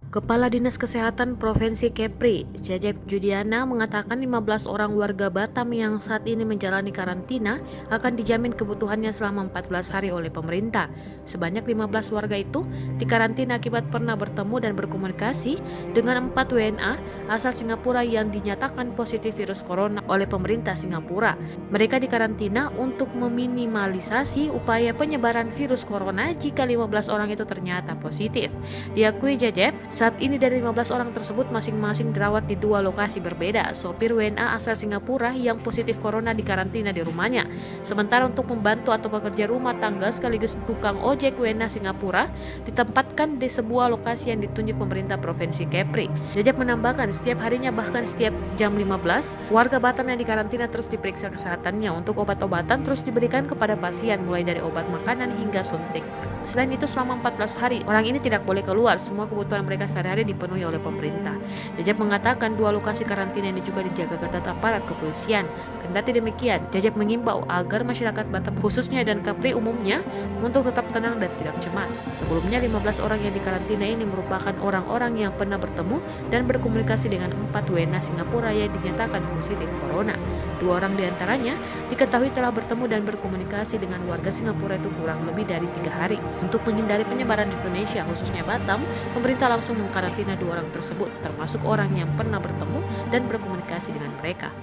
Kepala Dinas Kesehatan Provinsi Kepri, Cecep Judiana mengatakan 15 orang warga Batam yang saat ini menjalani karantina akan dijamin kebutuhannya selama 14 hari oleh pemerintah. Sebanyak 15 warga itu dikarantina akibat pernah bertemu dan berkomunikasi dengan 4 WNA asal Singapura yang dinyatakan positif virus corona oleh pemerintah Singapura. Mereka dikarantina untuk meminimalisasi upaya penyebaran virus corona jika 15 orang itu ternyata positif. Diakui Cecep, saat ini dari 15 orang tersebut masing-masing dirawat di 2 lokasi berbeda. Sopir WNA asal Singapura yang positif corona dikarantina di rumahnya. Sementara untuk pembantu atau pekerja rumah tangga sekaligus tukang ojek WNA Singapura ditempatkan di sebuah lokasi yang ditunjuk pemerintah Provinsi Kepri. Jajak menambahkan setiap harinya bahkan setiap jam 15, warga Batam yang dikarantina terus diperiksa kesehatannya. Untuk obat-obatan terus diberikan kepada pasien mulai dari obat makanan hingga suntik. Selain itu selama 14 hari, orang ini tidak boleh keluar. Semua kebutuhan mereka sehari-hari dipenuhi oleh pemerintah. Jajab mengatakan 2 lokasi karantina ini juga dijaga ketat aparat kepolisian. Kendati demikian, Jajab mengimbau agar masyarakat Batam khususnya dan Kepri umumnya untuk tetap tenang dan tidak cemas. Sebelumnya 15 orang yang dikarantina ini merupakan orang-orang yang pernah bertemu dan berkomunikasi dengan 4 WNA Singapura yang dinyatakan positif corona. 2 orang diantaranya diketahui telah bertemu dan berkomunikasi dengan warga Singapura itu kurang lebih dari 3 hari. Untuk menghindari penyebaran di Indonesia, khususnya Batam, pemerintah langsung mengkarantina 2 orang tersebut, termasuk orang yang pernah bertemu dan berkomunikasi dengan mereka.